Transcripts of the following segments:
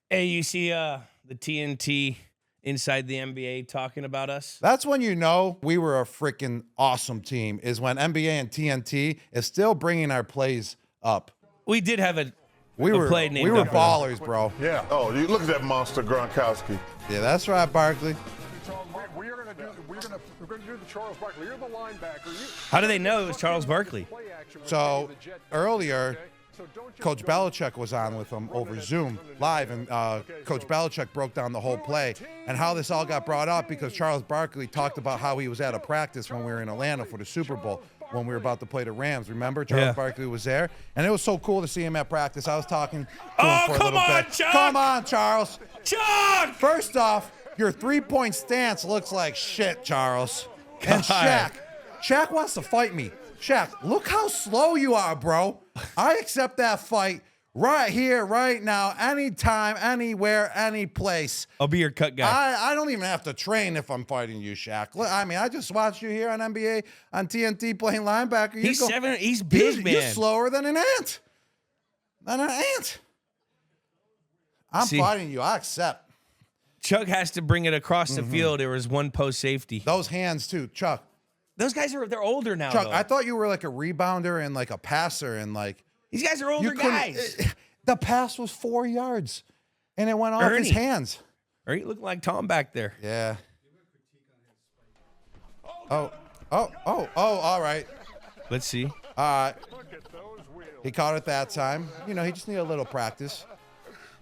Hey, you see the TNT inside the NBA talking about us? That's when you know we were a freaking awesome team, is when NBA and TNT is still bringing our plays up. We did have a We were play named we were after them. ballers, bro. Yeah. Oh, you look at that monster, Gronkowski. Yeah, that's right, Barkley. We're going to do the Charles Barkley. You're the linebacker. How do they know it was Charles Barkley? So earlier, Coach Belichick was on with him over Zoom live, and Coach Belichick broke down the whole play and how this all got brought up because Charles Barkley talked about how he was at a practice when we were in Atlanta for the Super Bowl when we were about to play the Rams. Remember, Charles Barkley was there, and it was so cool to see him at practice. I was talking to him for a little bit. Chuck! Come on, Charles. Chuck! First off, your three-point stance looks like shit, Charles. And Shaq wants to fight me. Shaq, look how slow you are, bro. I accept that fight right here, right now, anytime, anywhere, any place. I'll be your cut guy. I don't even have to train if I'm fighting you, Shaq. Look, I mean, I just watched you here on NBA, on TNT playing linebacker. He's big, man. You're slower than an ant. I'm fighting you. I accept. Chuck has to bring it across the field. There was one post safety. Those hands, too. Chuck. Those guys they're older now. Chuck, though. I thought you were like a rebounder and like a passer and like. These guys are older guys. The pass was 4 yards, and it went off his hands. Or he looked like Tom back there. Yeah. Oh, all right. Let's see. All right. He caught it that time. You know, he just needed a little practice.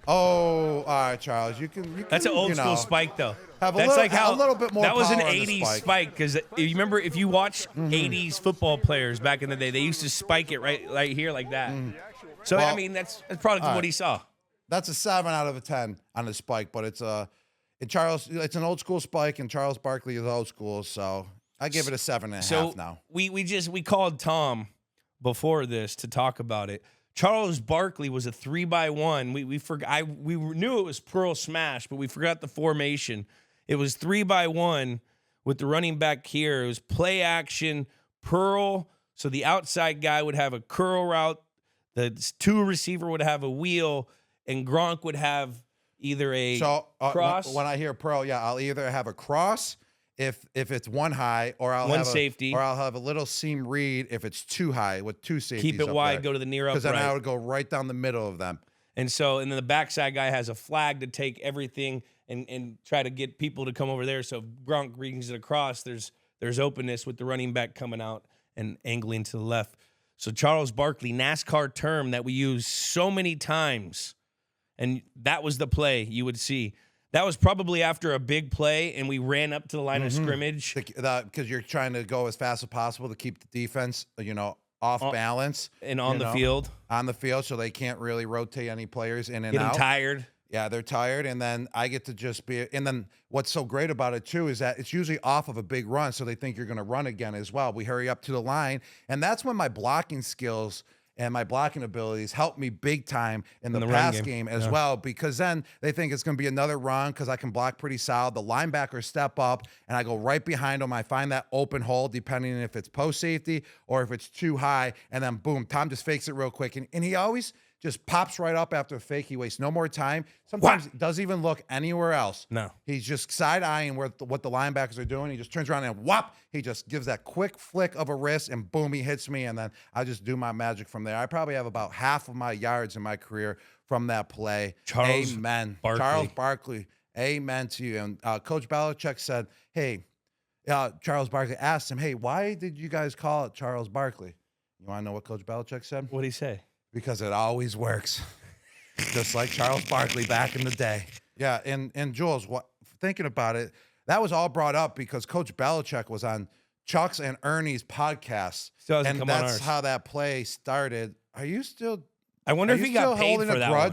Oh, all right, Charles. You can That's an old school spike, though. Have That's like how a little bit more. That was an power on the '80s spike because you remember if you watch '80s football players back in the day, they used to spike it right here like that. So Well, I mean, that's probably what he saw. That's a 7 out of a 10 on the spike, but it's it's an old school spike, and Charles Barkley is old school, so I give it a 7.5 now. We called Tom before this to talk about it. Charles Barkley was a 3-by-1. We knew it was Pearl Smash, but we forgot the formation. It was 3-by-1 with the running back here. It was play action, Pearl. So the outside guy would have a curl route. The two receiver would have a wheel, and Gronk would have either a cross. When I hear Pearl, I'll either have a cross if it's one high, or I'll have safety, or I'll have a little seam read if it's too high with two safeties. Keep it wide, go to the near upright. Because then I would go right down the middle of them. And then the backside guy has a flag to take everything and try to get people to come over there. So if Gronk brings it across, there's openness with the running back coming out and angling to the left. So Charles Barkley, NASCAR term that we use so many times, and that was the play you would see. That was probably after a big play, and we ran up to the line of scrimmage. Because you're trying to go as fast as possible to keep the defense, off balance. And on the field. On the field, so they can't really rotate any players in and Getting out. tired. Yeah, they're tired, and then I get to just be – and then what's so great about it, too, is that it's usually off of a big run, so they think you're going to run again as well. We hurry up to the line, and that's when my blocking skills and my blocking abilities help me big time in the pass game as well, because then they think it's going to be another run because I can block pretty solid. The linebackers step up, and I go right behind them. I find that open hole, depending if it's post safety or if it's too high, and then, boom, Tom just fakes it real quick, and he always – just pops right up after a fake. He wastes no more time. Sometimes he doesn't even look anywhere else. No. He's just side-eyeing what the linebackers are doing. He just turns around and whop. He just gives that quick flick of a wrist, and boom, he hits me, and then I just do my magic from there. I probably have about half of my yards in my career from that play. Charles Barkley. Amen to you. And Coach Belichick said, hey, Charles Barkley asked him, hey, why did you guys call it Charles Barkley? You want to know what Coach Belichick said? What did he say? Because it always works. Just like Charles Barkley back in the day. Yeah, and Jules, thinking about it, that was all brought up because Coach Belichick was on Chuck's and Ernie's podcast. And that's how that play started. Are you still I wonder if he got paid for that one. Are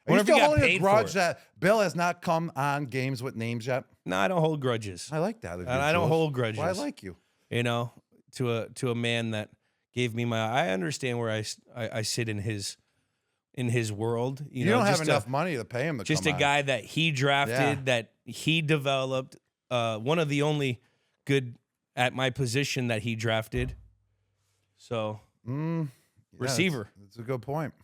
you still holding a grudge that Bill has not come on games with names yet? No, I don't hold grudges. I like that. And I don't hold grudges. Well, I like you. To a man that gave me I understand where I sit in his world. You know, don't have enough money to pay him to just a guy that he drafted, that he developed. One of the only good at my position that he drafted. So receiver. That's a good point.